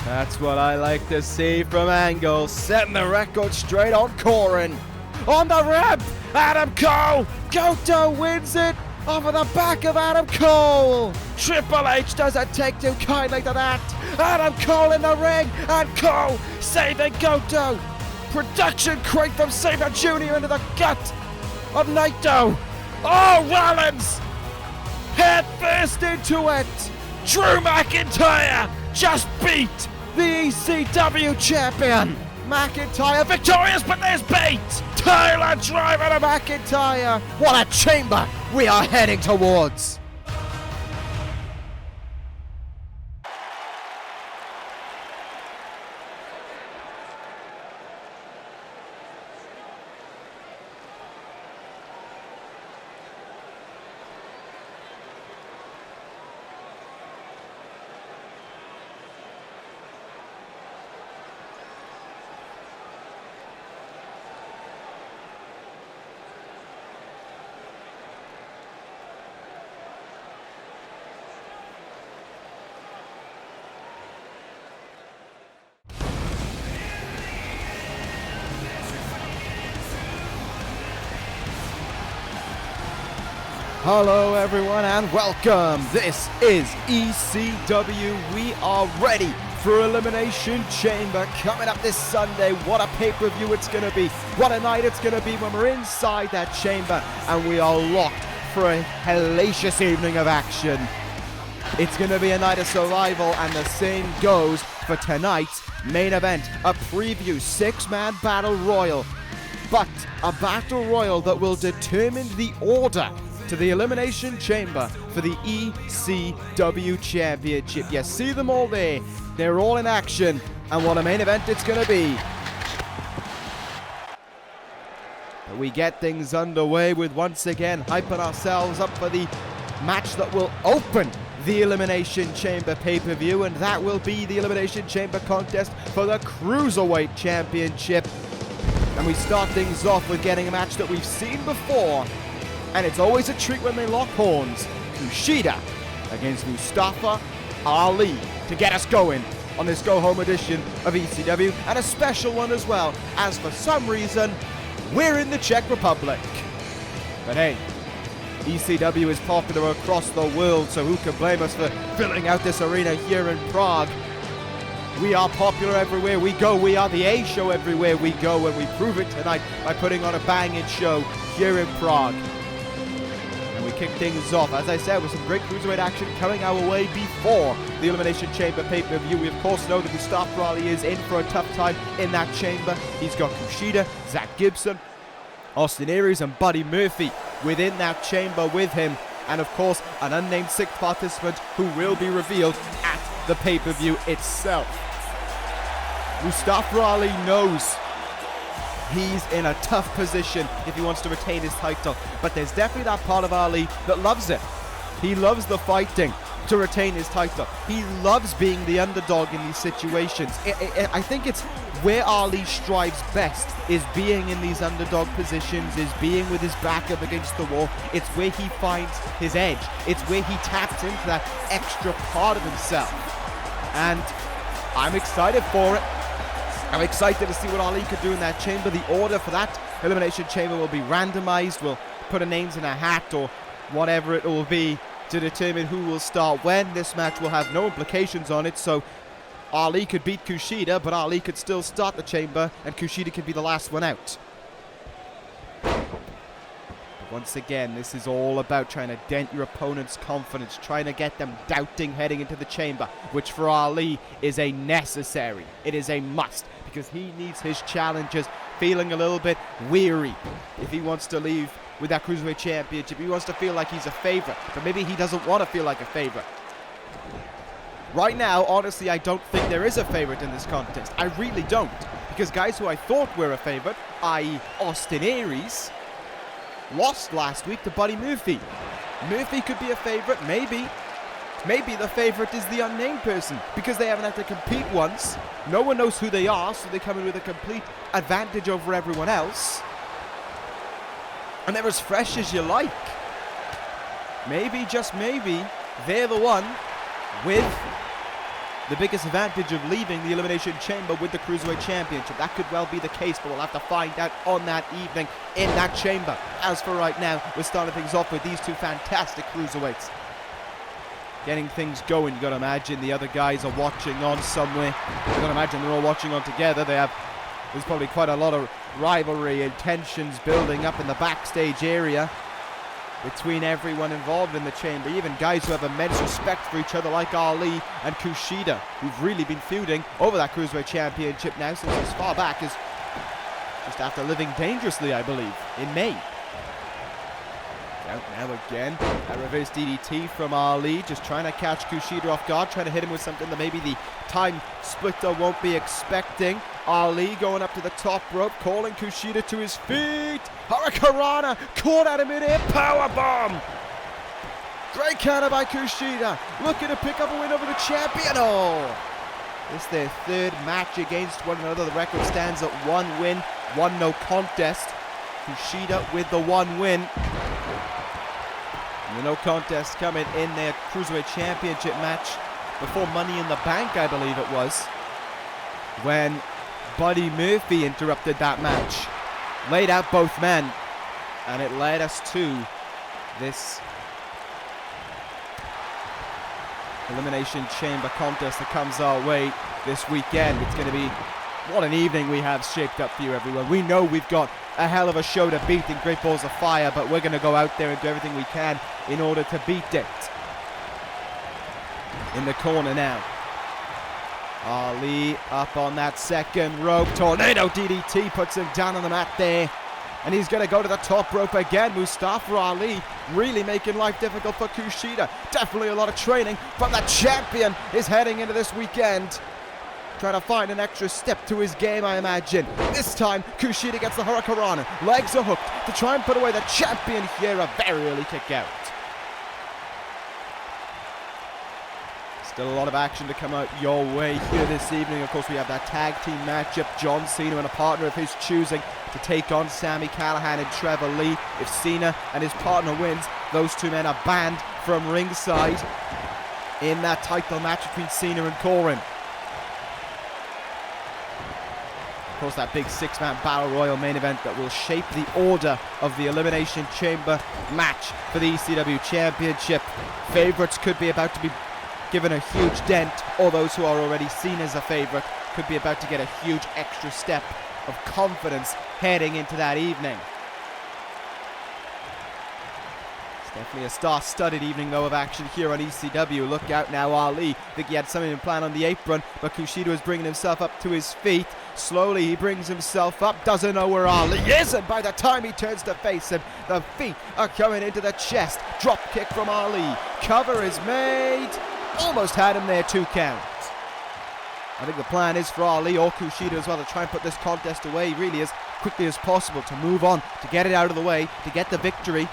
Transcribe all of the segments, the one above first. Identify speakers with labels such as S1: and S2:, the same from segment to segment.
S1: That's what I like to see from Angle, setting the record straight on Corbin. On the ramp, Adam Cole! Goto wins it over the back of Adam Cole! Triple H doesn't take too kindly to that. Adam Cole in the ring, and Cole saving Goto. Production crate from Sabre Jr. into the gut of Naito. Oh, Rollins! Head first into it. Drew McIntyre just beat the ECW champion. McIntyre victorious, but there's Bate. Tyler driver to McIntyre. What a chamber we are heading towards. Hello everyone and welcome. This is ECW. We are ready for Elimination Chamber coming up this Sunday. What a pay-per-view it's going to be. What a night it's going to be when we're inside that chamber and we are locked for a hellacious evening of action. It's going to be a night of survival, and the same goes for tonight's main event. A preview 6-man battle royal, but a battle royal that will determine the order to the Elimination Chamber for the ECW Championship. You see them all there. They're all in action, and what a main event it's going to be. But we get things underway with once again hyping ourselves up for the match that will open the Elimination Chamber pay-per-view, and that will be the Elimination Chamber contest for the Cruiserweight Championship. And we start things off with getting a match that we've seen before, and it's always a treat when they lock horns. KUSHIDA against Mustafa Ali to get us going on this go-home edition of ECW, and a special one as well, as for some reason, we're in the Czech Republic. But hey, ECW is popular across the world, so who can blame us for filling out this arena here in Prague? We are popular everywhere we go. We are the A show everywhere we go, and we prove it tonight by putting on a banging show here in Prague. And we kick things off, as I said, with some great cruiserweight action coming our way before the Elimination Chamber pay-per-view. We of course know that Mustafa Ali is in for a tough time in that chamber. He's got KUSHIDA, Zach Gibson, Austin Aries and Buddy Murphy within that chamber with him. And of course, an unnamed sixth participant who will be revealed at the pay-per-view itself. Mustafa Ali knows he's in a tough position if he wants to retain his title, but there's definitely that part of Ali that loves it. He loves the fighting to retain his title. He loves being the underdog in these situations. I think it's where Ali strives best, is being in these underdog positions, is being with his back up against the wall. It's where he finds his edge. It's where he taps into that extra part of himself. And I'm excited for it. I'm excited to see what Ali could do in that chamber. The order for that Elimination Chamber will be randomized. We'll put a names in a hat or whatever it will be to determine who will start when. This match will have no implications on it, so Ali could beat KUSHIDA, but Ali could still start the chamber, and KUSHIDA could be the last one out. Once again, this is all about trying to dent your opponent's confidence, trying to get them doubting heading into the chamber, which for Ali is a necessary. It is a must, because he needs his challengers feeling a little bit weary if he wants to leave with that Cruiserweight Championship. He wants to feel like he's a favorite, but maybe he doesn't want to feel like a favorite. Right now, honestly, I don't think there is a favorite in this contest. I really don't, because guys who I thought were a favorite, i.e. Austin Aries, lost last week to Buddy Murphy. Murphy could be a favorite, maybe. Maybe the favorite is the unnamed person, because they haven't had to compete once. No one knows who they are, so they come in with a complete advantage over everyone else. And they're as fresh as you like. Maybe, just maybe, they're the one with the biggest advantage of leaving the Elimination Chamber with the Cruiserweight Championship. That could well be the case, but we'll have to find out on that evening in that chamber. As for right now, we're starting things off with these two fantastic Cruiserweights. Getting things going. You got to imagine the other guys are watching on somewhere. You got to imagine they're all watching on together. There's probably quite a lot of rivalry and tensions building up in the backstage area between everyone involved in the chamber. Even guys who have immense respect for each other like Ali and KUSHIDA, who've really been feuding over that Cruiserweight Championship now since as far back as just after living dangerously, I believe, in May. Out now again. A reverse DDT from Ali, just trying to catch KUSHIDA off guard, trying to hit him with something that maybe the time splitter won't be expecting. Ali going up to the top rope, calling KUSHIDA to his feet. Hurricanrana, caught at him in air, powerbomb. Great counter by KUSHIDA, looking to pick up a win over the champion. Oh, this is their third match against one another. The record stands at 1 win, 1 no contest. KUSHIDA with the 1 win. And the no contest coming in their Cruiserweight Championship match before Money in the Bank, I believe it was, when Buddy Murphy interrupted that match, laid out both men, and it led us to this Elimination Chamber contest that comes our way this weekend. It's going to be, what an evening we have shaped up for you, everyone. We know we've got a hell of a show to beat in Great Balls of Fire, but we're going to go out there and do everything we can in order to beat it. In the corner now, Ali up on that second rope. Tornado DDT puts him down on the mat there. And he's going to go to the top rope again. Mustafa Ali really making life difficult for KUSHIDA. Definitely a lot of training, but the champion is heading into this weekend trying to find an extra step to his game, I imagine. This time, KUSHIDA gets the Hurricanrana. Legs are hooked to try and put away the champion here. A very early kick out. Still a lot of action to come out your way here this evening. Of course, we have that tag team matchup. John Cena and a partner of his choosing to take on Sami Callihan and Trevor Lee. If Cena and his partner wins, those two men are banned from ringside in that title match between Cena and Corbin. Of course, that big 6-man Battle Royal main event that will shape the order of the Elimination Chamber match for the ECW Championship. Favorites could be about to be given a huge dent, or those who are already seen as a favorite could be about to get a huge extra step of confidence heading into that evening. It's definitely a star-studded evening, though, of action here on ECW. Look out now, Ali. I think he had something in plan on the apron, but KUSHIDA was bringing himself up to his feet. Slowly, he brings himself up, doesn't know where Ali is, and by the time he turns to face him, the feet are coming into the chest. Drop kick from Ali. Cover is made. Almost had him there, 2 count. I think the plan is for Ali or KUSHIDA as well to try and put this contest away really as quickly as possible, to move on, to get it out of the way, to get the victory,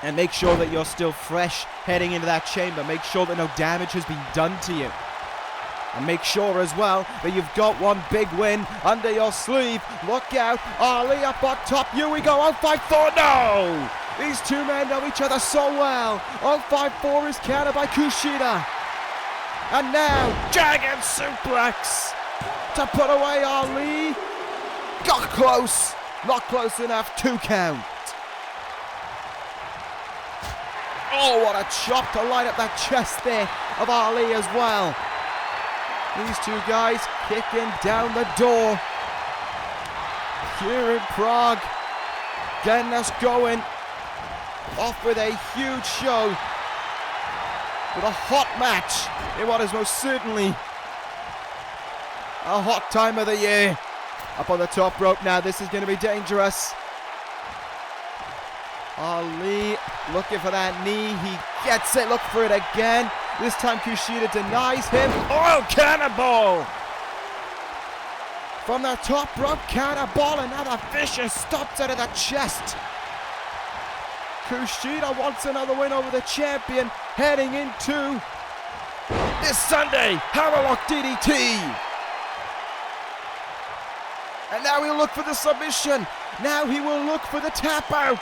S1: and make sure that you're still fresh heading into that chamber. Make sure that no damage has been done to you. And make sure as well that you've got one big win under your sleeve. Look out, Ali up on top. Here we go, 054, no! These two men know each other so well. 054 is countered by KUSHIDA. And now, Dragon Suplex to put away Ali. Got close, not close enough, 2 count. Oh, what a chop to light up that chest there of Ali as well. These two guys kicking down the door here in Prague, getting us going off with a huge show, with a hot match in what is most certainly a hot time of the year. Up on the top rope now, this is going to be dangerous. Ali looking for that knee, he gets it, look for it again. This time KUSHIDA denies him. Oh, cannonball! From the top rope, cannonball, another vicious stops out of the chest. KUSHIDA wants another win over the champion, heading into this Sunday, Hammerlock DDT. And now he'll look for the submission. Now he will look for the tap out.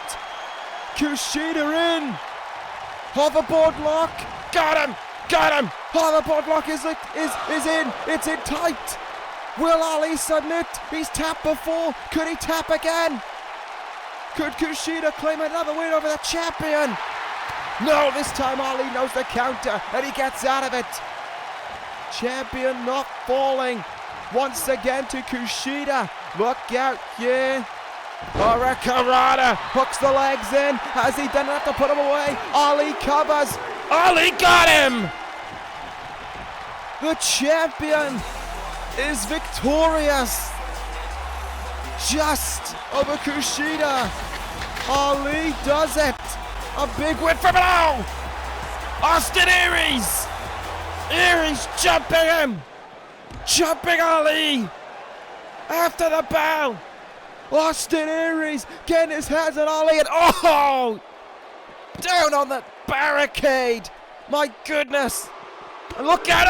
S1: KUSHIDA in. Hoverboard lock. Got him. Got him! Oh, the blood lock is in. It's in tight. Will Ali submit? He's tapped before. Could he tap again? Could Kushida claim another win over the champion? No, this time Ali knows the counter and he gets out of it. Champion not falling. Once again to Kushida. Look out here. Hurricanrana hooks the legs in. Has he done enough to put him away? Ali covers. Ali got him! The champion is victorious. Just over Kushida. Ali does it. A big win for Minoru. Austin Aries. Aries jumping him. Jumping Ali. After the bell. Austin Aries getting his hands on Ali and oh! Down on the barricade. My goodness. And look at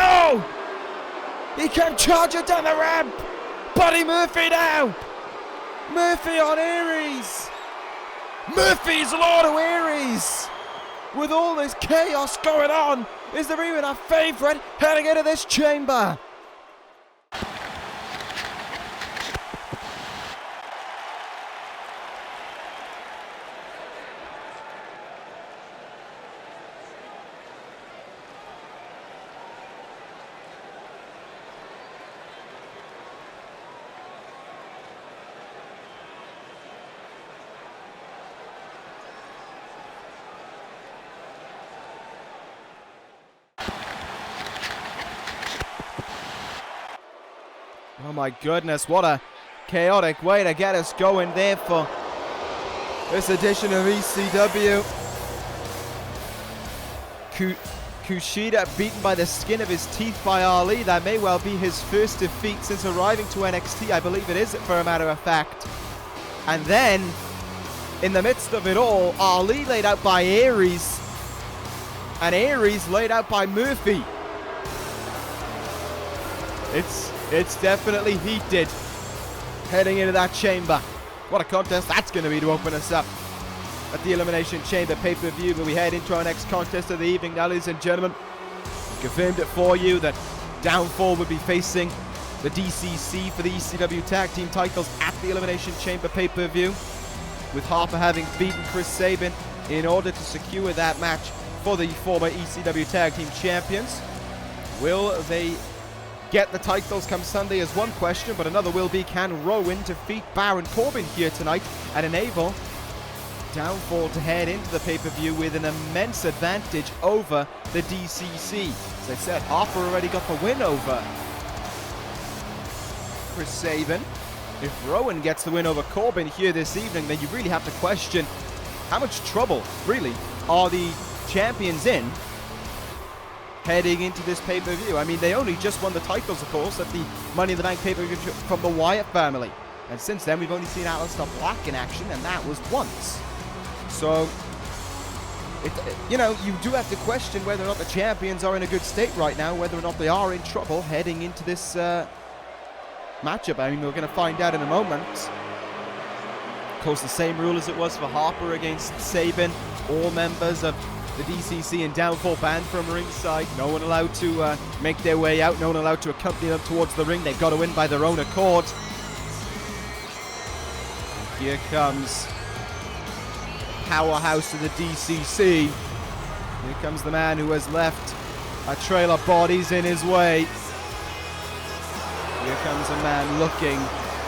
S1: he came charging down the ramp. Buddy Murphy now. Murphy on Aries. Murphy's Lord of Aries. With all this chaos going on, is there even a favourite heading into this chamber? Oh my goodness, what a chaotic way to get us going there for this edition of ECW. Kushida beaten by the skin of his teeth by Ali. That may well be his first defeat since arriving to NXT. I believe it is, for a matter of fact. And then, in the midst of it all, Ali laid out by Aries. And Aries laid out by Murphy. It's definitely heated heading into that chamber. What a contest that's going to be to open us up at the Elimination Chamber pay-per-view. But we head into our next contest of the evening now, ladies and gentlemen. We confirmed it for you that Downfall would be facing the DCC for the ECW Tag Team titles at the Elimination Chamber pay-per-view, with Harper having beaten Chris Sabin in order to secure that match for the former ECW Tag Team champions. Will they get the titles come Sunday is one question, but another will be, can Rowan defeat Baron Corbin here tonight and enable Downfall to head into the pay-per-view with an immense advantage over the DCC. As I said, Harper already got the win over Chris Sabin. If Rowan gets the win over Corbin here this evening, then you really have to question how much trouble, really, are the champions in heading into this pay-per-view. I mean, they only just won the titles, of course, at the Money in the Bank pay-per-view from the Wyatt family. And since then, we've only seen Aleister Black in action, and that was once. So, you know, you do have to question whether or not the champions are in a good state right now, whether or not they are in trouble heading into this matchup. I mean, we're going to find out in a moment. Of course, the same rule as it was for Harper against Sabin. All members of the DCC and Downfall banned from ringside. No one allowed to make their way out. No one allowed to accompany them towards the ring. They've got to win by their own accord. Here comes powerhouse of the DCC. Here comes the man who has left a trail of bodies in his way. Here comes a man looking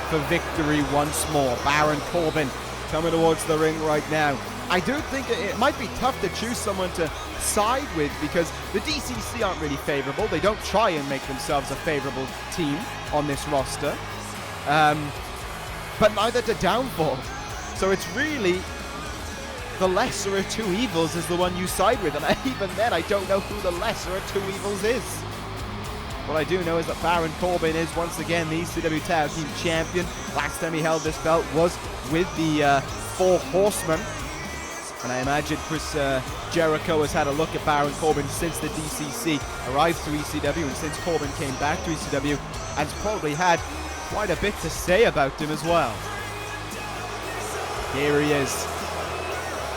S1: for victory once more. Baron Corbin coming towards the ring right now. I do think it might be tough to choose someone to side with because the DCC aren't really favorable. They don't try and make themselves a favorable team on this roster. But neither do Downfall. So it's really the lesser of two evils is the one you side with. And even then, I don't know who the lesser of two evils is. What I do know is that Baron Corbin is once again the ECW Tag Team Champion. Last time he held this belt was with the Four Horsemen. And I imagine Chris Jericho has had a look at Baron Corbin since the DCC arrived to ECW and since Corbin came back to ECW, and probably had quite a bit to say about him as well. Here he is.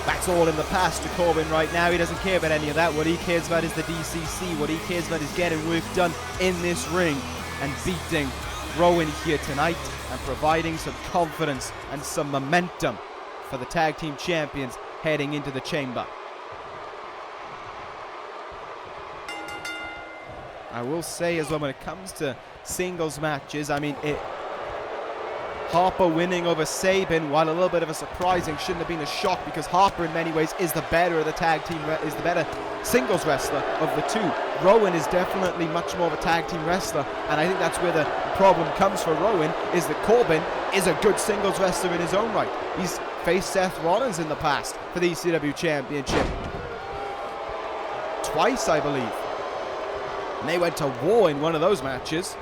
S1: That's all in the past to Corbin right now. He doesn't care about any of that. What he cares about is the DCC. What he cares about is getting work done in this ring and beating Rowan here tonight and providing some confidence and some momentum for the tag team champions heading into the chamber. I will say as well, when it comes to singles matches, I mean, Harper winning over Sabin, while a little bit of a surprising, shouldn't have been a shock, because Harper in many ways is the better of the tag team, is the better singles wrestler of the two. Rowan is definitely much more of a tag team wrestler, and I think that's where the problem comes for Rowan, is that Corbin is a good singles wrestler in his own right. He's faced Seth Rollins in the past for the ECW Championship. Twice, I believe. And they went to war in one of those matches.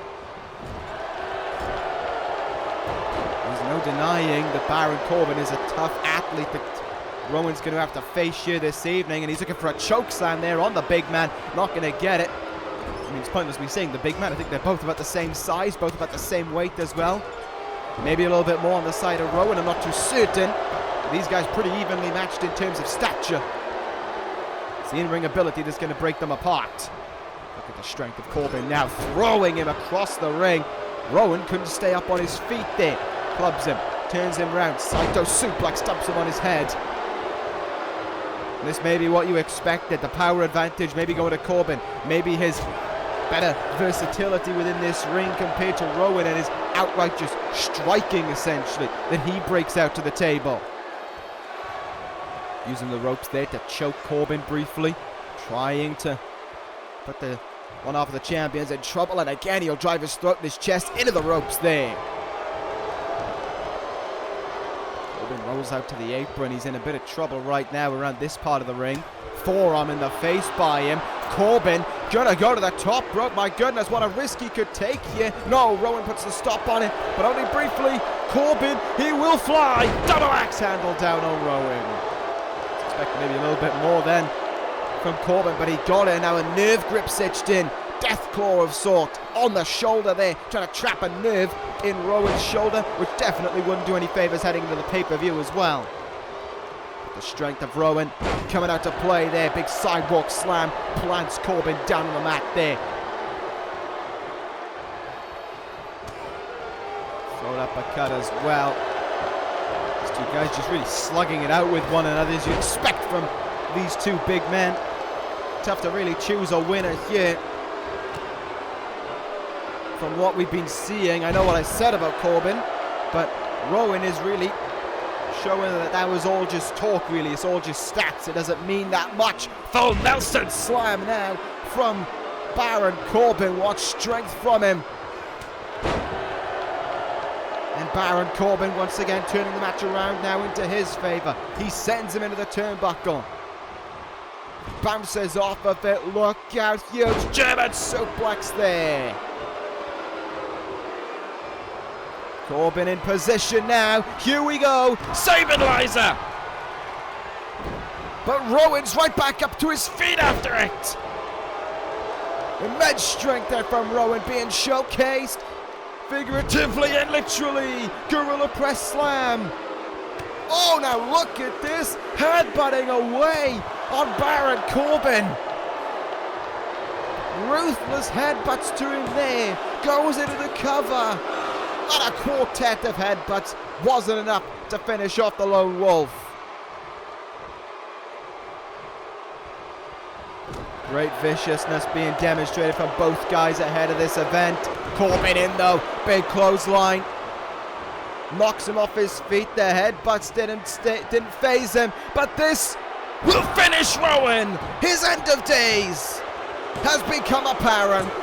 S1: There's no denying that Baron Corbin is a tough athlete that Rowan's going to have to face here this evening, and he's looking for a choke slam there on the big man. Not going to get it. I mean, it's pointless me saying the big man. I think they're both about the same size, both about the same weight as well. Maybe a little bit more on the side of Rowan, I'm not too certain. But these guys pretty evenly matched in terms of stature. It's the in-ring ability that's going to break them apart. Look at the strength of Corbin now, throwing him across the ring. Rowan couldn't stay up on his feet there. Clubs him, turns him round. Saito suplex, stumps him on his head. This may be what you expected. The power advantage maybe going to Corbin. Maybe his better versatility within this ring compared to Rowan, and his outright just striking, essentially, that he breaks out to the table. Using the ropes there to choke Corbin briefly. Trying to put the one half of the champions in trouble, and again he'll drive his throat and his chest into the ropes there. Corbin rolls out to the apron. He's in a bit of trouble right now around this part of the ring. Forearm in the face by him. Corbin gonna go to the top rope. My goodness, what a risk he could take here. No, Rowan puts the stop on it, but only briefly. Corbin, he will fly. Double axe handle down on Rowan. Expecting maybe a little bit more then from Corbin, but he got it. Now a nerve grip stitched in. Death claw of sort on the shoulder there, trying to trap a nerve in Rowan's shoulder, which definitely wouldn't do any favors heading into the pay-per-view as well. The strength of Rowan coming out to play there. Big sidewalk slam, plants Corbin down on the mat there. Throw an uppercut as well. These two guys just really slugging it out with one another, as you expect from these two big men. Tough to really choose a winner here. From what we've been seeing, I know what I said about Corbin, but Rowan is really showing that that was all just talk, really. It's all just stats. It doesn't mean that much. Full Nelson slam now from Baron Corbin. What strength from him. And Baron Corbin once again turning the match around now into his favor. He sends him into the turnbuckle. Bounces off of it. Look out. Huge German suplex there. Corbin in position now. Here we go. Stabilizer. But Rowan's right back up to his feet after it. Immense strength there from Rowan being showcased. Figuratively and literally. Gorilla press slam. Oh, now look at this. Headbutting away on Baron Corbin. Ruthless headbutts to him there. Goes into the cover. And a quartet of headbutts wasn't enough to finish off the Lone Wolf. Great viciousness being demonstrated from both guys ahead of this event. Corbin in though, big clothesline. Knocks him off his feet, the headbutts didn't phase him. But this will finish Rowan. His end of days has become apparent.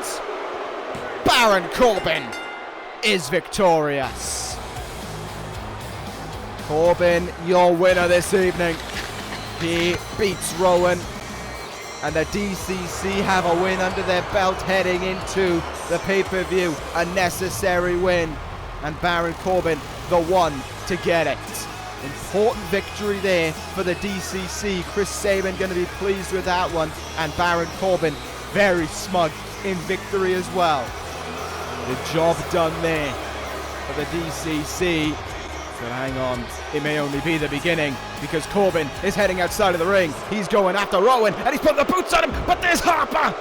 S1: Baron Corbin is victorious. Corbin, your winner this evening. He beats Rowan, and the DCC have a win under their belt heading into the pay-per-view. A necessary win, and Baron Corbin the one to get it. Important victory there for the DCC. Chris Sabin going to be pleased with that one, and Baron Corbin very smug in victory as well. The job done there for the DCC. But hang on, it may only be the beginning, because Corbin is heading outside of the ring. He's going after Rowan, and he's putting the boots on him, but there's Harper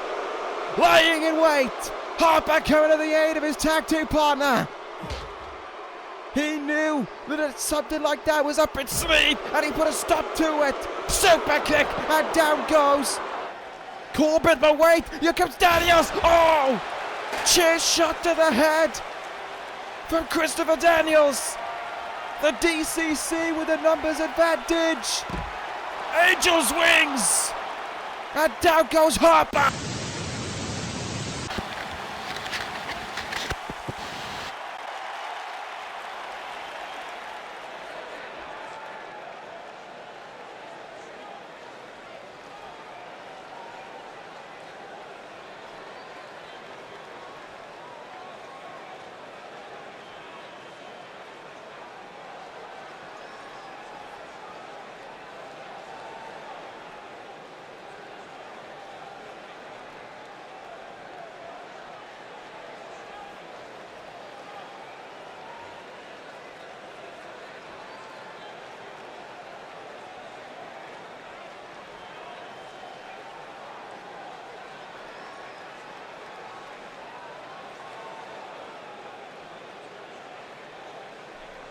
S1: lying in wait. Harper coming to the aid of his tag team partner. He knew that something like that was up its sleeve, and he put a stop to it. Super kick, and down goes Corbin, but wait, here comes Daniels. Oh! Chair shot to the head from Christopher Daniels. The DCC with a numbers advantage. Angel's wings. And down goes Harper.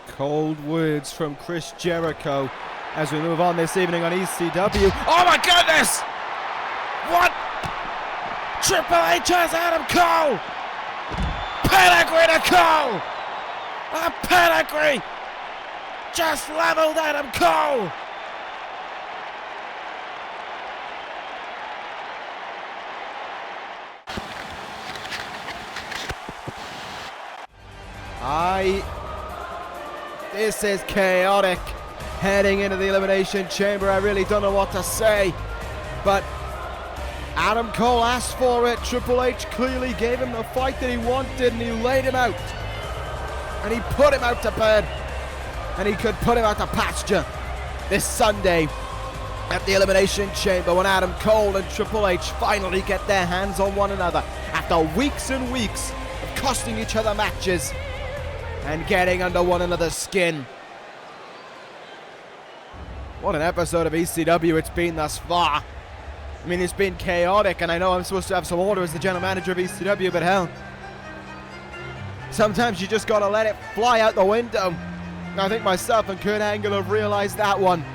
S1: Cold words from Chris Jericho as we move on this evening on ECW. Oh my goodness! What? Triple H has Adam Cole! Pedigree to Cole! A pedigree! Just leveled Adam Cole! This is chaotic. Heading into the Elimination Chamber, I really don't know what to say. But Adam Cole asked for it. Triple H clearly gave him the fight that he wanted, and he laid him out. And he put him out to bed. And he could put him out to pasture this Sunday at the Elimination Chamber when Adam Cole and Triple H finally get their hands on one another after weeks and weeks of costing each other matches and getting under one another's skin. What an episode of ECW it's been thus far. I mean, it's been chaotic, and I know I'm supposed to have some order as the general manager of ECW, but hell, sometimes you just gotta let it fly out the window. I think myself and Kurt Angle have realized that one.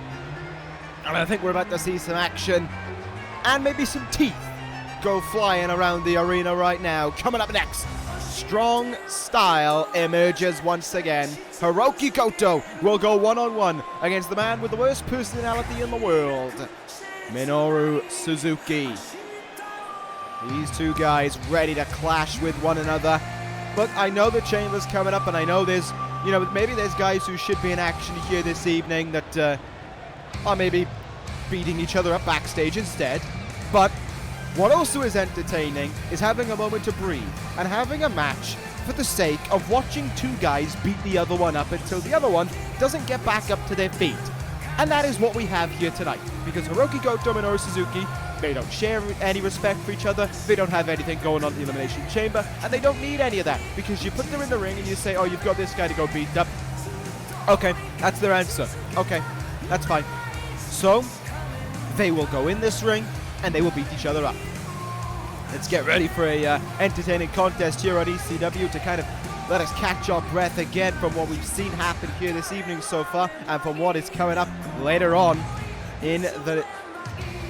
S1: And I think we're about to see some action and maybe some teeth go flying around the arena right now. Coming up next, Strong Style emerges once again. Hirooki Goto will go one-on-one against the man with the worst personality in the world, Minoru Suzuki. These two guys ready to clash with one another. Look, I know the Chamber's coming up, and I know there's, maybe there's guys who should be in action here this evening that are maybe beating each other up backstage instead. But what also is entertaining is having a moment to breathe and having a match for the sake of watching two guys beat the other one up until the other one doesn't get back up to their feet. And that is what we have here tonight, because Hirooki Goto and Minoru Suzuki, they don't share any respect for each other, they don't have anything going on in the Elimination Chamber, and they don't need any of that, because you put them in the ring and you say, oh, you've got this guy to go beat up. Okay, that's their answer. Okay, that's fine. So, they will go in this ring and they will beat each other up. Let's get ready for a entertaining contest here on ECW to kind of let us catch our breath again from what we've seen happen here this evening so far and from what is coming up later on in the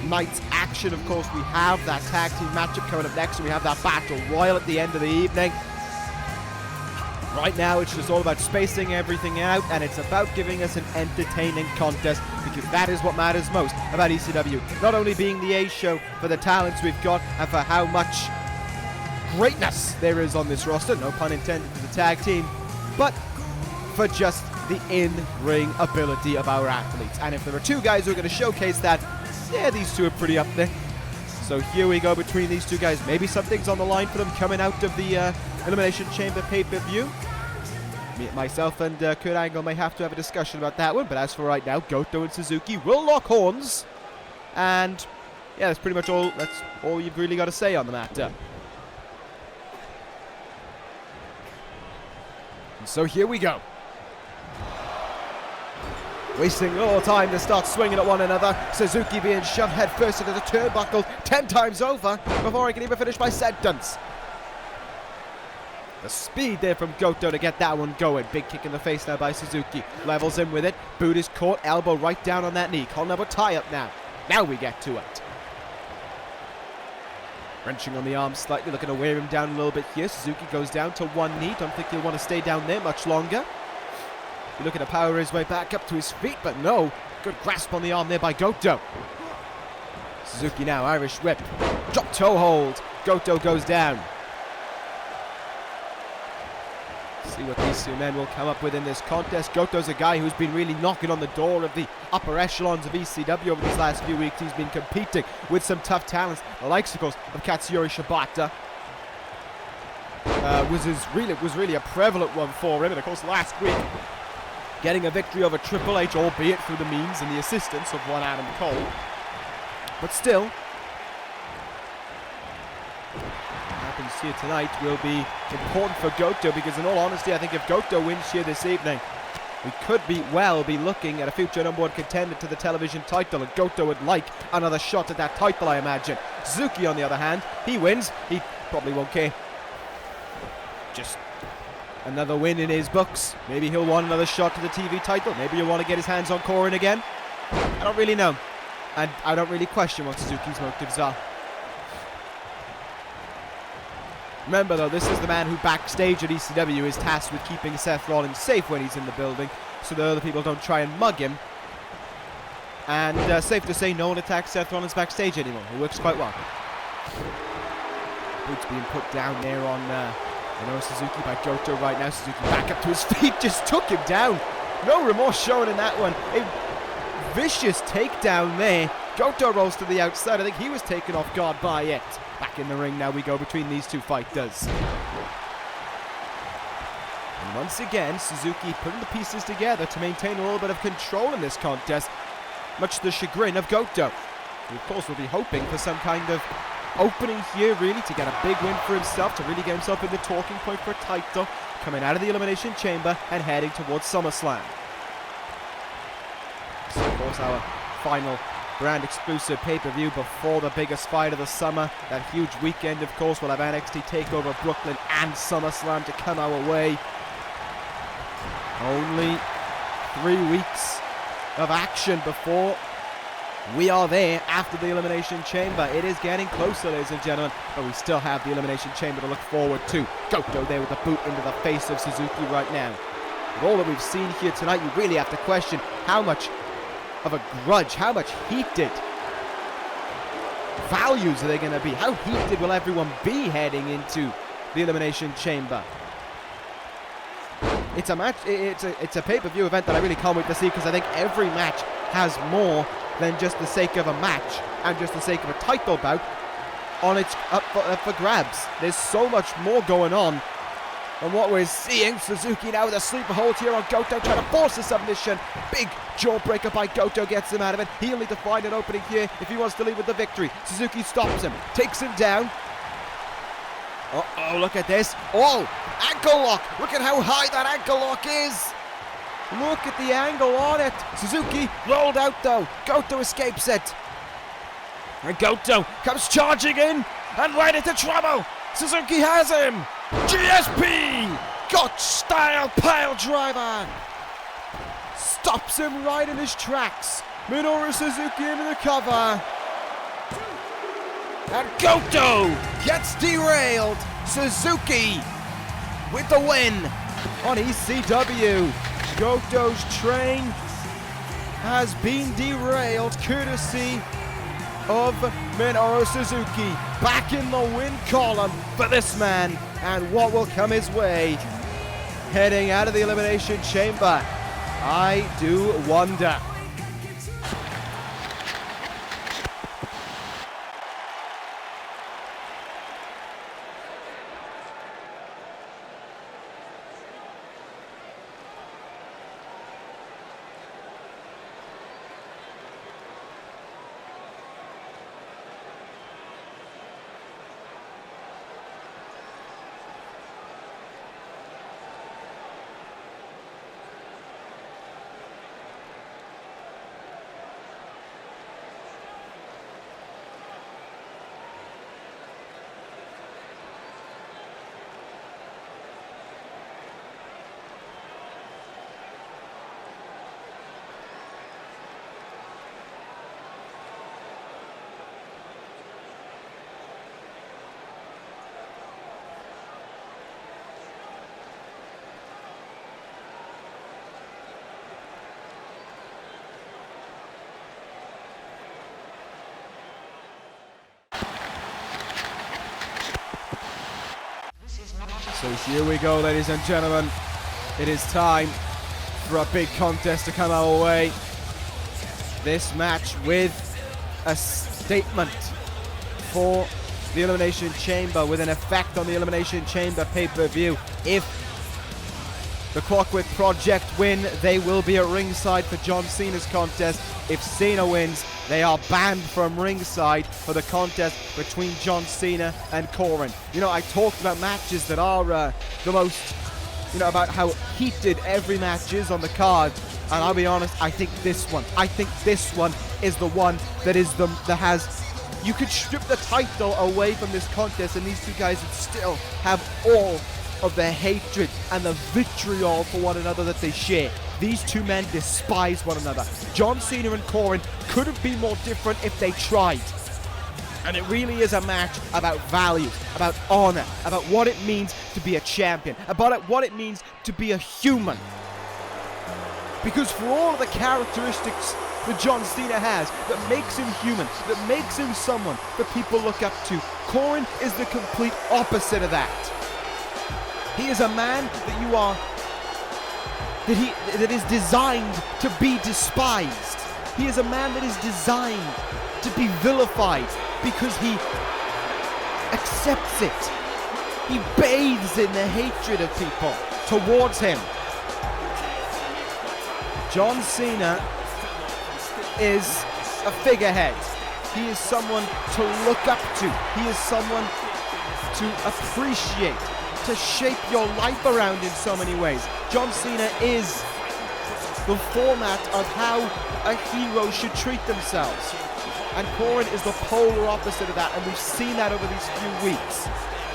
S1: night's action. Of course, we have that tag team matchup coming up next, and we have that battle royal at the end of the evening. Right now, it's just all about spacing everything out, and it's about giving us an entertaining contest, because that is what matters most about ECW. Not only being the A show for the talents we've got and for how much greatness there is on this roster, no pun intended for the tag team, but for just the in-ring ability of our athletes. And if there are two guys who are going to showcase that, yeah, these two are pretty up there. So here we go between these two guys. Maybe something's on the line for them coming out of the Elimination Chamber pay-per-view. Myself and Kurt Angle may have to have a discussion about that one, but as for right now, Goto and Suzuki will lock horns. And yeah, that's pretty much all. That's all you've really got to say on the matter. And so here we go. wasting little time to start swinging at one another. Suzuki being shoved headfirst into the turnbuckle 10 times over before he can even finish my sentence. The speed there from Goto to get that one going. Big kick in the face now by Suzuki. Levels in with it. Boot is caught. Elbow right down on that knee. Calling up a tie-up now. Now we get to it. Wrenching on the arm slightly. Looking to wear him down a little bit here. Suzuki goes down to one knee. Don't think he'll want to stay down there much longer. He's looking to power his way back up to his feet, but no. Good grasp on the arm there by Goto. Suzuki now. Irish whip. Drop toe hold. Goto goes down. See what these two men will come up with in this contest. Goto's a guy who's been really knocking on the door of the upper echelons of ECW over these last few weeks. He's been competing with some tough talents, the likes, of course, of Katsuyori Shibata. Was really a prevalent one for him, and of course last week getting a victory over Triple H, albeit through the means and the assistance of one Adam Cole. But still, happens here tonight will be important for Goto, because in all honesty I think if Goto wins here this evening, we could be looking at a future number one contender to the television title, and Goto would like another shot at that title, I imagine. Suzuki on the other hand, he wins, he probably won't care. Just another win in his books. Maybe he'll want another shot to the TV title, maybe he'll want to get his hands on Corbin again. I don't really know, and I don't really question what Suzuki's motives are. Remember though, this is the man who backstage at ECW is tasked with keeping Seth Rollins safe when he's in the building, so that other people don't try and mug him. And safe to say, no one attacks Seth Rollins backstage anymore. It works quite well. Boots being put down there on Minoru Suzuki by Goto right now. Suzuki back up to his feet, just took him down. No remorse shown in that one. A vicious takedown there. Goto rolls to the outside. I think he was taken off guard by it. Back in the ring now we go between these two fighters. And once again, Suzuki putting the pieces together to maintain a little bit of control in this contest, much to the chagrin of Goto, who of course will be hoping for some kind of opening here, really, to get a big win for himself, to really get himself in the talking point for a title, coming out of the Elimination Chamber and heading towards SummerSlam. So of course our final brand exclusive pay-per-view before the biggest fight of the summer. That huge weekend, of course, we'll have NXT TakeOver Brooklyn and SummerSlam to come our way. Only 3 weeks of action before we are there after the Elimination Chamber. It is getting closer, ladies and gentlemen, but we still have the Elimination Chamber to look forward to. Goto there with the boot into the face of Suzuki right now. With all that we've seen here tonight, you really have to question how much of a grudge, how much heated values are they going to be? How heated will everyone be heading into the Elimination Chamber? It's a match, it's a pay-per-view event that I really can't wait to see, because I think every match has more than just the sake of a match and just the sake of a title bout on its up for grabs. There's so much more going on than what we're seeing. Suzuki now with a sleeper hold here on Goto, trying to force a submission. Big jawbreaker by Goto gets him out of it. He'll need to find an opening here if he wants to leave with the victory. Suzuki stops him, takes him down. Uh-oh, look at this. Oh, ankle lock. Look at how high that ankle lock is. Look at the angle on it. Suzuki rolled out though. Goto escapes it. And Goto comes charging in and right into trouble. Suzuki has him. GSP! Got style pile driver. Stops him right in his tracks. Minoru Suzuki into the cover. And Goto gets derailed. Suzuki with the win on ECW. Goto's train has been derailed courtesy of Minoru Suzuki. Back in the win column for this man. And what will come his way heading out of the Elimination Chamber? I do wonder. here we go, ladies and gentlemen. It is time for a big contest to come our way. This match with a statement for the Elimination Chamber, with an effect on the Elimination Chamber pay-per-view. If the Clockwork ProJaked win, they will be at ringside for John Cena's contest. If Cena wins, they are banned from ringside for the contest between John Cena and Corbin. You know, I talked about matches that are the most, about how heated every match is on the card. And I'll be honest, I think this one is the one that has, you could strip the title away from this contest and these two guys would still have all of the hatred and the vitriol for one another that they share. These two men despise one another. John Cena and Corbin couldn't be more different if they tried. And it really is a match about values, about honor, about what it means to be a champion, about what it means to be a human. Because for all of the characteristics that John Cena has that makes him human, that makes him someone that people look up to, Corbin is the complete opposite of that. He is a man that is designed to be despised. He is a man that is designed to be vilified because he accepts it. He bathes in the hatred of people towards him. John Cena is a figurehead. He is someone to look up to. He is someone to appreciate, to shape your life around in so many ways. John Cena is the format of how a hero should treat themselves. And Corbin is the polar opposite of that, and we've seen that over these few weeks,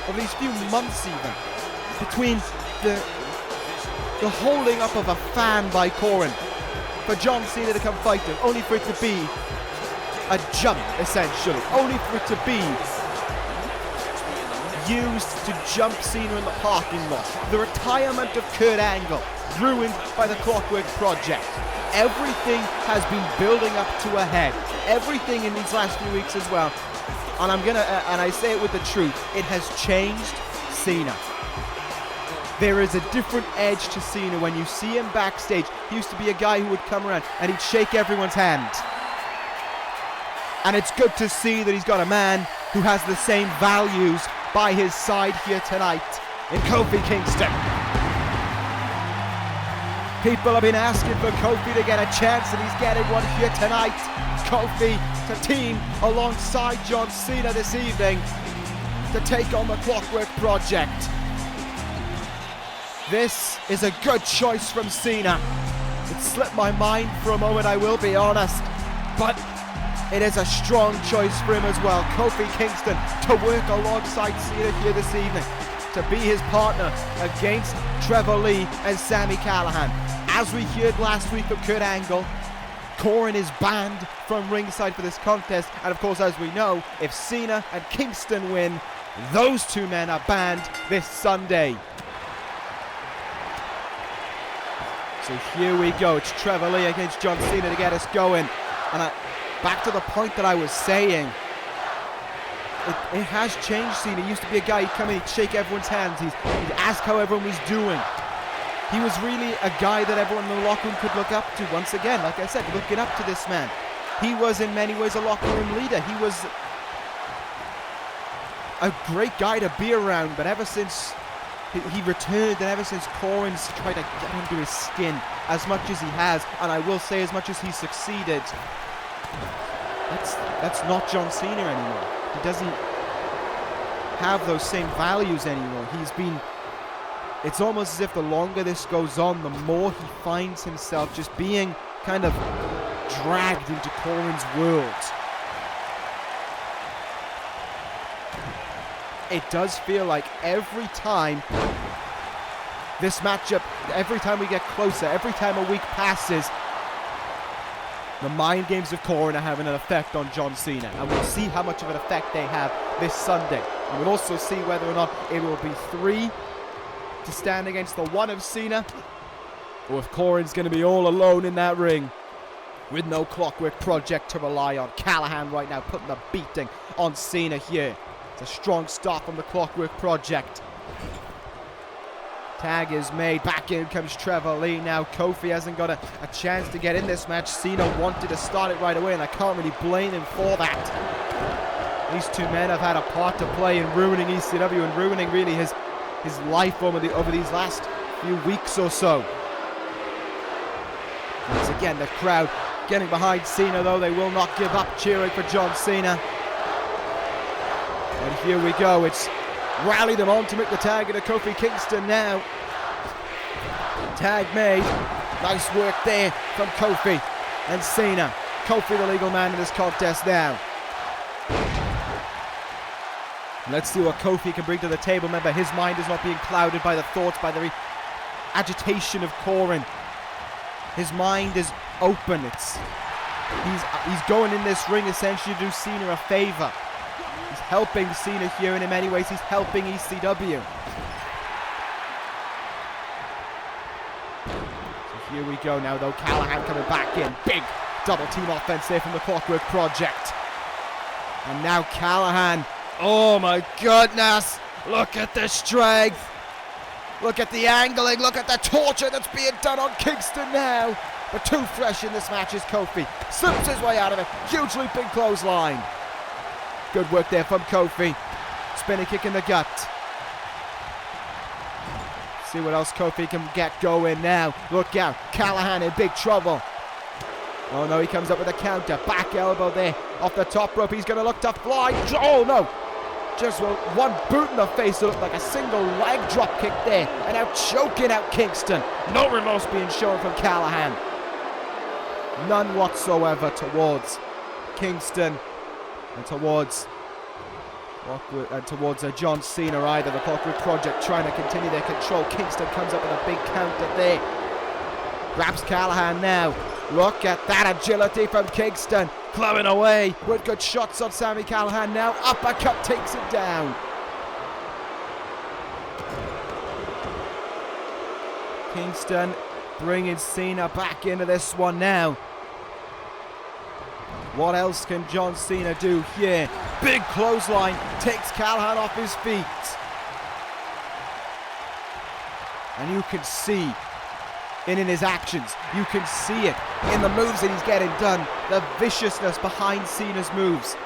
S1: over these few months even, between the holding up of a fan by Corbin for John Cena to come fight him, only for it to be a jump, essentially, only for it to be used to jump Cena in the parking lot. The retirement of Kurt Angle, ruined by the Clockwork ProJaked. Everything has been building up to a head. Everything in these last few weeks as well. And and I say it with the truth, it has changed Cena. There is a different edge to Cena when you see him backstage. He used to be a guy who would come around and he'd shake everyone's hand. And it's good to see that he's got a man who has the same values by his side here tonight in Kofi Kingston. People have been asking for Kofi to get a chance, and he's getting one here tonight. Kofi to team alongside John Cena this evening to take on the Clockwork ProJaked. This is a good choice from Cena. It slipped my mind for a moment, I will be honest, but it is a strong choice for him as well. Kofi Kingston to work alongside Cena here this evening, to be his partner against Trevor Lee and Sami Callihan. As we heard last week from Kurt Angle, Corbin is banned from ringside for this contest, and of course, as we know, if Cena and Kingston win, those two men are banned this Sunday. So here we go, it's Trevor Lee against John Cena to get us going. And back to the point that I was saying, it has changed Cena. He used to be a guy, he'd come in, he'd shake everyone's hands, he'd ask how everyone was doing. He was really a guy that everyone in the locker room could look up to. Once again, like I said, looking up to this man. He was in many ways a locker room leader. He was a great guy to be around, but ever since he returned, and ever since Corbin's tried to get under his skin as much as he has, and I will say as much as he's succeeded, that's not John Cena anymore. He doesn't have those same values anymore. It's almost as if the longer this goes on, the more he finds himself just being kind of dragged into Corbin's world. It does feel like every time this matchup, every time we get closer, every time a week passes, the mind games of Corbin are having an effect on John Cena, and we'll see how much of an effect they have this Sunday. And we'll also see whether or not it will be 3 to stand against the 1 of Cena, or if Corbin's going to be all alone in that ring with no Clockwork ProJaked to rely on. Callihan right now putting the beating on Cena here. It's a strong start from the Clockwork ProJaked. Tag is made. Back in comes Trevor Lee. Now Kofi hasn't got a chance to get in this match. Cena wanted to start it right away, and I can't really blame him for that. These two men have had a part to play in ruining ECW and ruining really his life over these last few weeks or so. Once again, the crowd getting behind Cena, though. They will not give up, cheering for John Cena. And here we go. It's rally them on to make the tag into Kofi Kingston now. Tag made. Nice work there from Kofi and Cena. Kofi the legal man in this contest now. Let's see what Kofi can bring to the table. Remember, his mind is not being clouded by the thoughts, by the agitation of Corbin. His mind is open. He's going in this ring essentially to do Cena a favor. He's helping Cena here, and in many ways he's helping ECW. So here we go now, though. Callahan coming back in. Big double team offense there from the Clockwork Project. And now Callahan. Oh my goodness. Look at the strength. Look at the angling. Look at the torture that's being done on Kingston now. But too fresh in this match is Kofi. Slips his way out of it. Huge leaping clothesline. Good work there from Kofi. Spinning kick in the gut. See what else Kofi can get going now. Look out. Callahan in big trouble. Oh no, he comes up with a counter. Back elbow there. Off the top rope. He's going to look to fly. Oh no. Just one boot in the face. It looked like a single leg drop kick there. And now choking out Kingston. No remorse being shown from Callahan. None whatsoever towards Kingston and towards John Cena either. The Clockwork Project trying to continue their control. Kingston comes up with a big counter there. Grabs Callahan now. Look at that agility from Kingston. Clawing away with good shots on Sami Callahan now. Uppercut takes it down. Kingston bringing Cena back into this one now. What else can John Cena do here? Big clothesline takes Callahan off his feet. And you can see it in his actions. You can see it in the moves that he's getting done. The viciousness behind Cena's moves.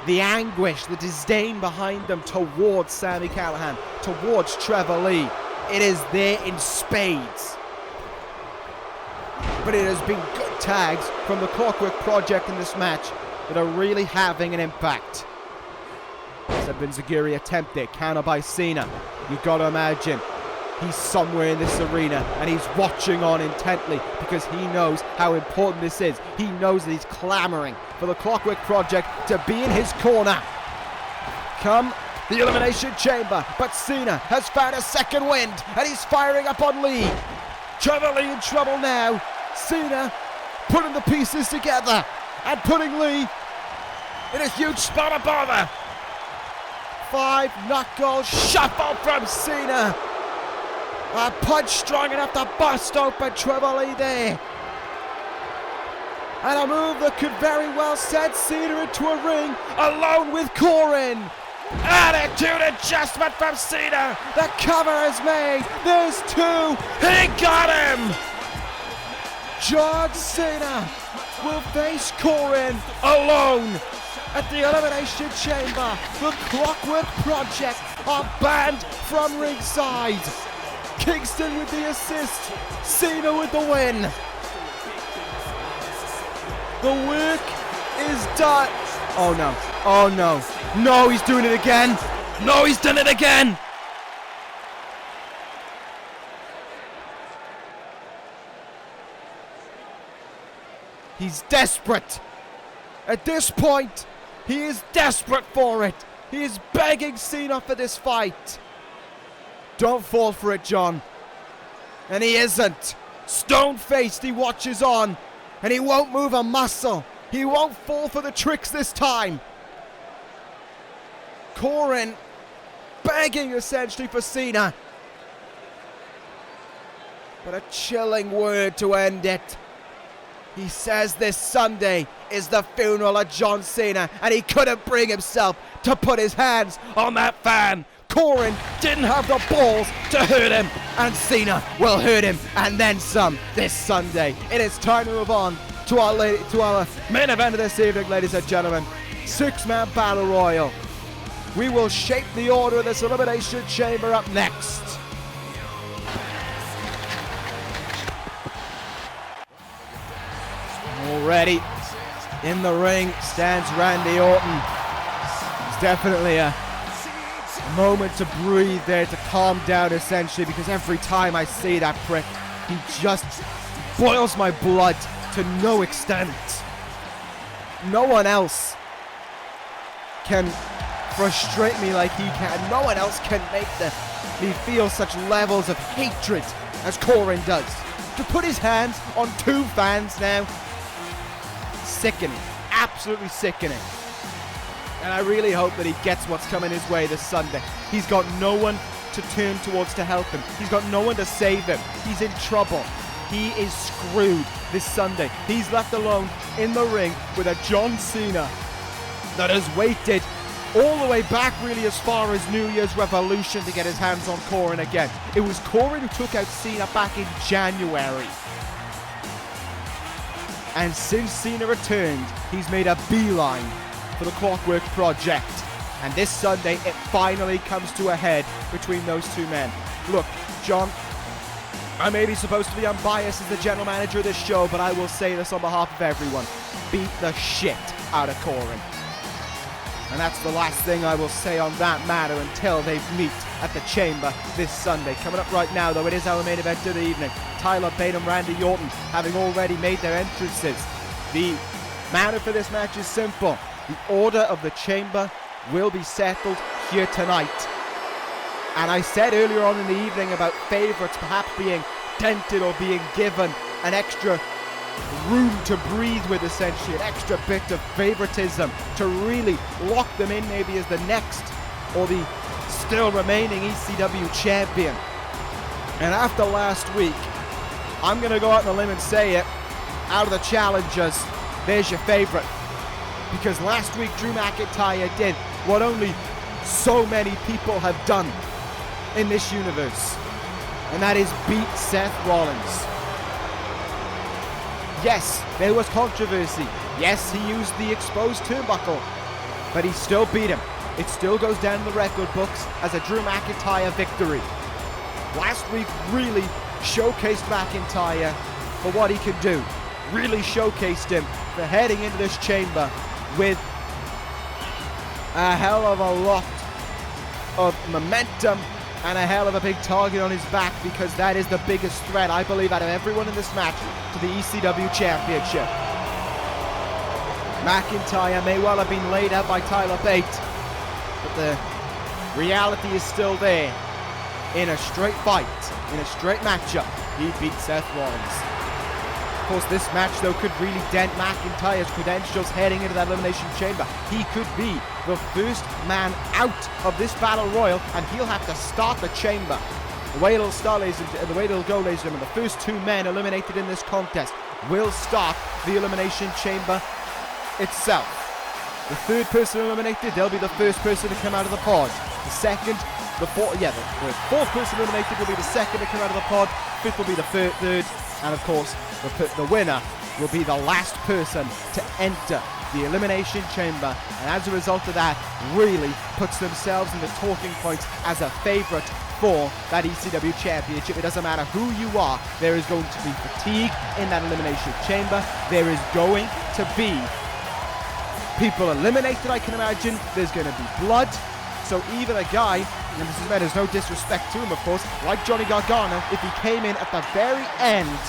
S1: The anguish, the disdain behind them towards Sami Callahan, towards Trevor Lee. It is there in spades. But it has been good tags from the Clockwork Project in this match that are really having an impact. Seth Zagiri attempt there, counter by Cena. You've got to imagine he's somewhere in this arena and he's watching on intently because he knows how important this is. He knows that he's clamoring for the Clockwork Project to be in his corner. Come the Elimination Chamber, but Cena has found a second wind and he's firing up on Lee. Trevor Lee in trouble now. Cena putting the pieces together and putting Lee in a huge spot of bother. 5-knuckle shuffle from Cena. A punch strong enough to bust open Trevor Lee there. And a move that could very well send Cena into a ring alone with Corbin. Attitude adjustment from Cena. The cover is made. There's two. He got him. John Cena will face Corbin alone at the Elimination Chamber. The Clockwork Project are banned from ringside. Kingston with the assist. Cena with the win. The work is done. Oh no. Oh no. No, he's doing it again. No, he's done it again. He's desperate. At this point, he is desperate for it. He is begging Cena for this fight. Don't fall for it, John. And he isn't. Stone-faced, he watches on. And he won't move a muscle. He won't fall for the tricks this time. Corbin begging essentially for Cena. But a chilling word to end it. He says this Sunday is the funeral of John Cena, and he couldn't bring himself to put his hands on that fan. Corbin didn't have the balls to hurt him, and Cena will hurt him and then some this Sunday. It is time to move on to our main event of this evening, ladies and gentlemen. 6-man battle royal. We will shape the order of this Elimination Chamber up next. Already in the ring stands Randy Orton. It's definitely a moment to breathe there, to calm down essentially, because every time I see that prick, he just boils my blood to no extent. No one else can frustrate me like he can. No one else can make me feel such levels of hatred as Corbin does. To put his hands on 2 fans now, sickening, absolutely sickening. And I really hope that he gets what's coming his way this Sunday. He's got no one to turn towards to help him. He's got no one to save him. He's in trouble. He is screwed this Sunday. He's left alone in the ring with a John Cena that has waited all the way back really as far as New Year's Revolution to get his hands on Corbin again. It was Corbin who took out Cena back in January. And since Cena returned, he's made a beeline for the Clockwork project. And this Sunday, it finally comes to a head between those 2 men. Look, John, I may be supposed to be unbiased as the general manager of this show, but I will say this on behalf of everyone. Beat the shit out of Corbin. And that's the last thing I will say on that matter until they meet at the Chamber this Sunday. Coming up right now, though, it is our main event of the evening. Tyler Bate and Randy Orton having already made their entrances. The matter for this match is simple. The order of the Chamber will be settled here tonight. And I said earlier on in the evening about favourites perhaps being dented or being given an extra room to breathe with, essentially, an extra bit of favoritism to really lock them in maybe as the next or the still remaining ECW champion. And after last week, I'm going to go out on a limb and say it, out of the challengers, there's your favourite. Because last week Drew McIntyre did what only so many people have done in this universe, and that is beat Seth Rollins. Yes, there was controversy. Yes, he used the exposed turnbuckle, but he still beat him. It still goes down in the record books as a Drew McIntyre victory. Last week really showcased McIntyre for what he can do. Really showcased him for heading into this Chamber with a hell of a lot of momentum and a hell of a big target on his back, because that is the biggest threat, I believe, out of everyone in this match to the ECW Championship. McIntyre may well have been laid out by Tyler Bate, but the reality is still there. In a straight fight, in a straight matchup, he beat Seth Rollins. Of course, this match, though, could really dent McIntyre's credentials heading into that Elimination Chamber. He could be the first man out of this Battle Royal, and he'll have to start the Chamber. The way it'll start, the way it'll go, ladies and gentlemen, the first 2 men eliminated in this contest will start the Elimination Chamber itself. The 3rd person eliminated, they'll be the first person to come out of the pod. The 4th person eliminated will be the 2nd to come out of the pod. 5th will be the 3rd. And of course, the winner will be the last person to enter the Elimination Chamber. And as a result of that, really puts themselves in the talking points as a favourite for that ECW Championship. It doesn't matter who you are, there is going to be fatigue in that Elimination Chamber. There is going to be people eliminated, I can imagine. There's going to be blood. So even a guy, and this is meant as no disrespect to him, of course, like Johnny Gargano, if he came in at the very end,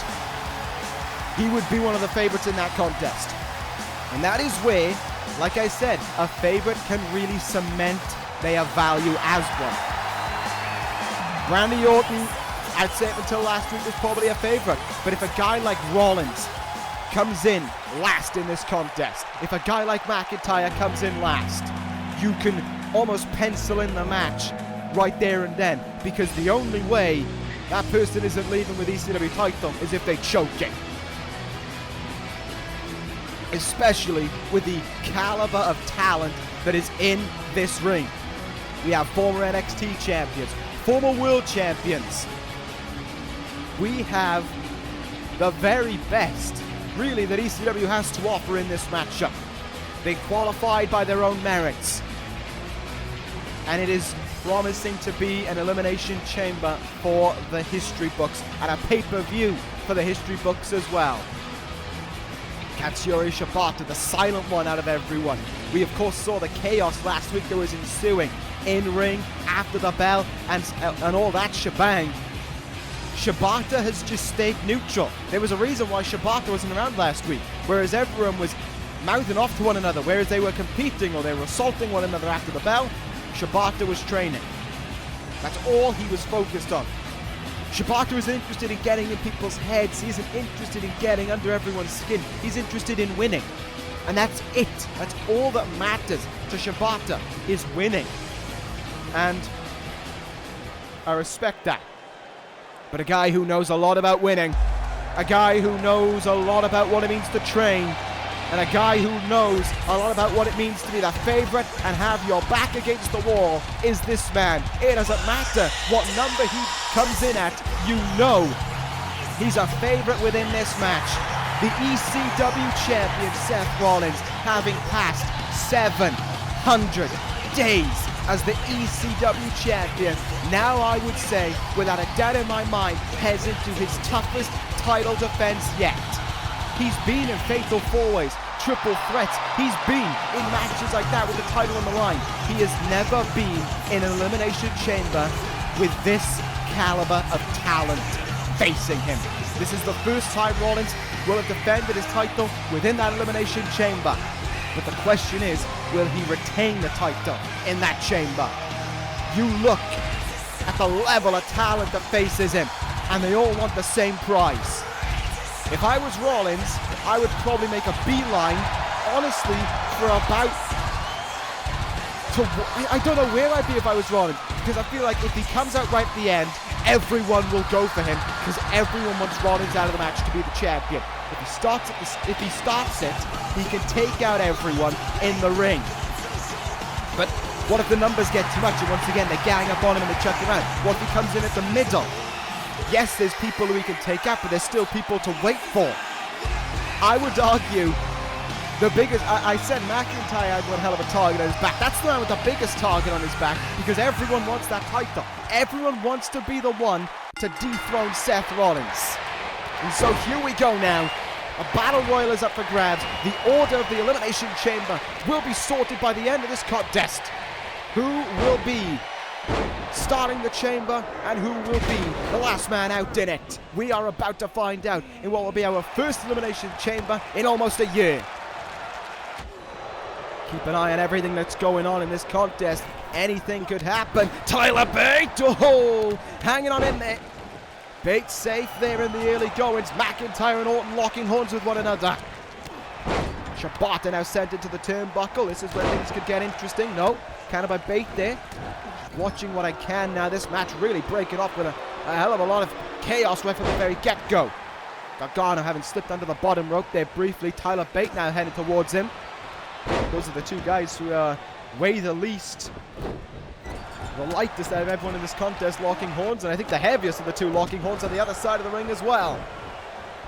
S1: he would be one of the favorites in that contest. And that is where, like I said, a favorite can really cement their value as one. Randy Orton, I'd say up until last week, was probably a favorite. But if a guy like Rollins comes in last in this contest, if a guy like McIntyre comes in last, you can almost pencil in the match right there and then, because the only way that person isn't leaving with ECW title is if they choke it. Especially with the caliber of talent that is in this ring. We have former NXT champions, former world champions. We have the very best, really, that ECW has to offer in this matchup. They qualified by their own merits. And it is promising to be an Elimination Chamber for the history books, and a pay-per-view for the history books as well. Katsuyori Shibata, the silent one out of everyone. We of course saw the chaos last week that was ensuing in-ring, after the bell, and all that shebang. Shibata has just stayed neutral. There was a reason why Shibata wasn't around last week, whereas everyone was mouthing off to one another, whereas they were competing or they were assaulting one another after the bell. Shibata was training. That's all he was focused on. Shibata is interested in getting in people's heads. He isn't interested in getting under everyone's skin. He's interested in winning. And that's it. That's all that matters to Shibata, is winning. And I respect that. But a guy who knows a lot about winning, a guy who knows a lot about what it means to train, and a guy who knows a lot about what it means to be the favorite and have your back against the wall is this man. It doesn't matter what number he comes in at, you know he's a favorite within this match. The ECW champion Seth Rollins, having passed 700 days as the ECW champion, now I would say, without a doubt in my mind, heads into his toughest title defense yet. He's been in fatal four-ways, triple threats. He's been in matches like that with the title on the line. He has never been in an Elimination Chamber with this caliber of talent facing him. This is the first time Rollins will have defended his title within that Elimination Chamber. But the question is, will he retain the title in that chamber? You look at the level of talent that faces him, and they all want the same prize. If I was Rollins, I would probably make a beeline, honestly, for about... I don't know where I'd be if I was Rollins, because I feel like if he comes out right at the end, everyone will go for him, because everyone wants Rollins out of the match to be the champion. If he starts it, he can take out everyone in the ring. But what if the numbers get too much, and once again they gang up on him and they chuck him out? What if he comes in at the middle? Yes, there's people who he can take out, but there's still people to wait for. I would argue the biggest... I said McIntyre had one hell of a target on his back. That's the man with the biggest target on his back, because everyone wants that title. Everyone wants to be the one to dethrone Seth Rollins. And so here we go now. A battle royal is up for grabs. The order of the Elimination Chamber will be sorted by the end of this contest. Who will be starting the chamber and who will be the last man out in it? We are about to find out in what will be our first Elimination Chamber in almost a year. Keep an eye on everything that's going on in this contest. Anything could happen. Tyler Bate, oh, hanging on in there. Bate safe there in the early goings. McIntyre and Orton locking horns with one another. Shibata now sent into the turnbuckle. This is where things could get interesting. No, counter by Bate there. Watching what I can now. This match really breaking up with a hell of a lot of chaos right from the very get-go. Gargano having slipped under the bottom rope there briefly. Tyler Bate now heading towards him. Those are the two guys who weigh the least. The lightest out of everyone in this contest locking horns, and I think the heaviest of the two locking horns on the other side of the ring as well.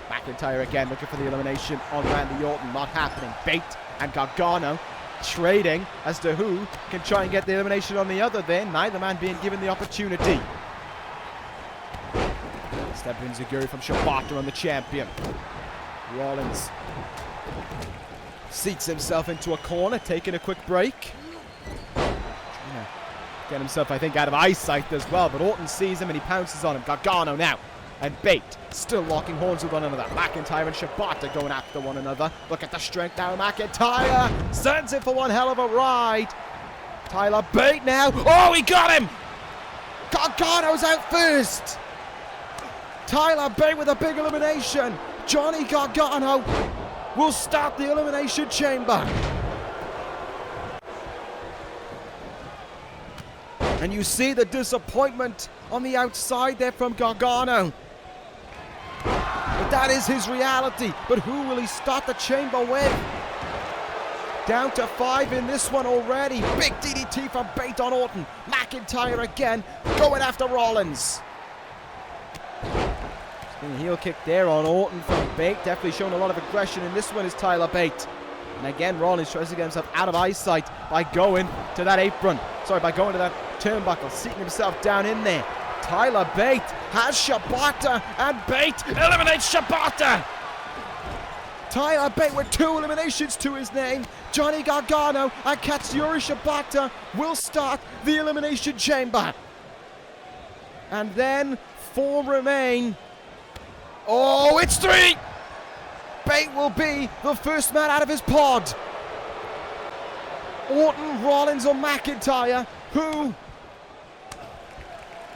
S1: McIntyre again looking for the elimination on Randy Orton. Not happening. Bate and Gargano trading as to who can try and get the elimination on the other there. Neither man being given the opportunity. Step in Zaguri from Shibata on the champion. Rollins seats himself into a corner, taking a quick break. Get himself, I think, out of eyesight as well, but Orton sees him and he pounces on him. Gargano now, and Bate still locking horns with one another. McIntyre and Shibata going after one another. Look at the strength now. McIntyre sends it for one hell of a ride. Tyler Bate now. Oh, he got him! Gargano's out first. Tyler Bate with a big elimination. Johnny Gargano will start the Elimination Chamber. And you see the disappointment on the outside there from Gargano. But that is his reality. But who will he start the chamber with? Down to 5 in this one already. Big DDT from Bate on Orton. McIntyre again going after Rollins. A heel kick there on Orton from Bate. Definitely showing a lot of aggression in this one is Tyler Bate. And again, Rollins tries to get himself out of eyesight by going to that apron. Sorry, by going to that turnbuckle, seating himself down in there. Tyler Bate has Shibata, and Bate eliminates Shibata. Tyler Bate with 2 eliminations to his name. Johnny Gargano and Katsuyori Shibata will start the Elimination Chamber. And then 4 remain. Oh, it's 3! Bate will be the first man out of his pod. Orton, Rollins or McIntyre, who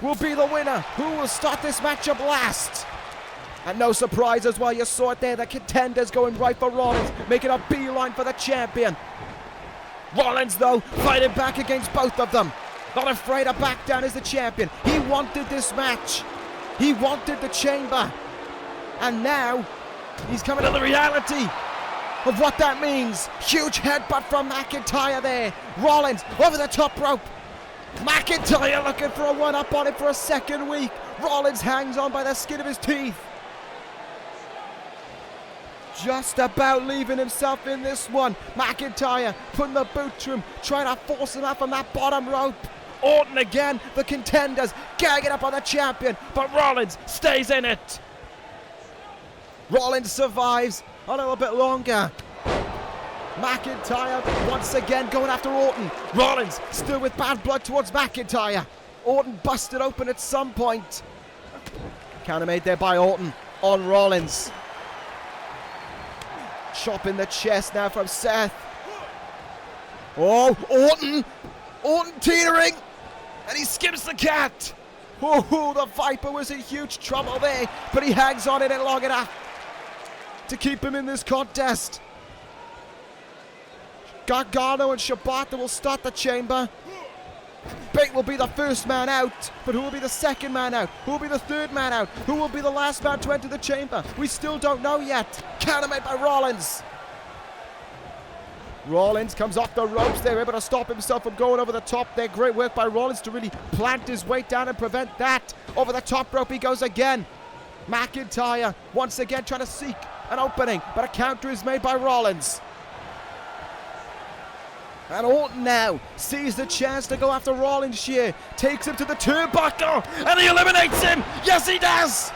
S1: will be the winner? Who will start this matchup last? And no surprise as well, you saw it there, the contenders going right for Rollins, making a beeline for the champion. Rollins though, fighting back against both of them. Not afraid to back down as the champion. He wanted this match. He wanted the chamber. And now, he's coming to the reality of what that means. Huge headbutt from McIntyre there. Rollins over the top rope. McIntyre looking for a one-up on it for a second week. Rollins hangs on by the skin of his teeth. Just about leaving himself in this one. McIntyre putting the boot to him, trying to force him out from that bottom rope. Orton again, the contenders, gagging up on the champion, but Rollins stays in it. Rollins survives a little bit longer. McIntyre once again going after Orton. Rollins still with bad blood towards McIntyre. Orton busted open at some point. Counter made there by Orton on Rollins. Chop in the chest now from Seth. Oh, Orton! Orton teetering! And he skips the cat! Oh, the Viper was in huge trouble there, but he hangs on in it long enough to keep him in this contest. Gargano and Shibata will start the chamber. Bate will be the first man out, but who will be the second man out? Who will be the third man out? Who will be the last man to enter the chamber? We still don't know yet. Counter made by Rollins. Rollins comes off the ropes. They're able to stop himself from going over the top there. Great work by Rollins to really plant his weight down and prevent that. Over the top rope he goes again. McIntyre once again trying to seek an opening, but a counter is made by Rollins. And Orton now sees the chance to go after Rollins here. Takes him to the turnbuckle, and he eliminates him. Yes, he does.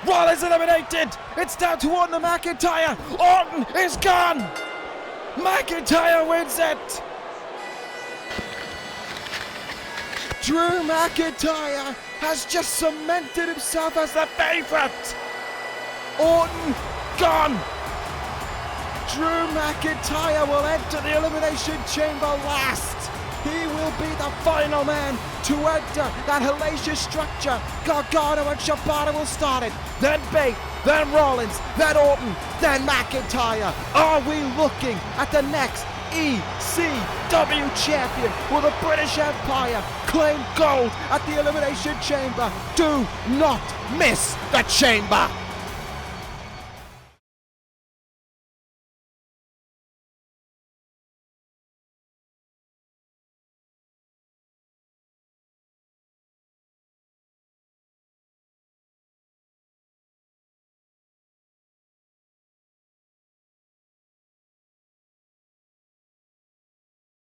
S1: Rollins eliminated. It's down to Orton and McIntyre. Orton is gone. McIntyre wins it. Drew McIntyre has just cemented himself as the favorite. Orton gone. Drew McIntyre will enter the Elimination Chamber last. He will be the final man to enter that hellacious structure. Gargano and Shibata will start it. Then Bate, then Rollins, then Orton, then McIntyre. Are we looking at the next ECW champion? Will the British Empire claim gold at the Elimination Chamber? Do not miss the chamber.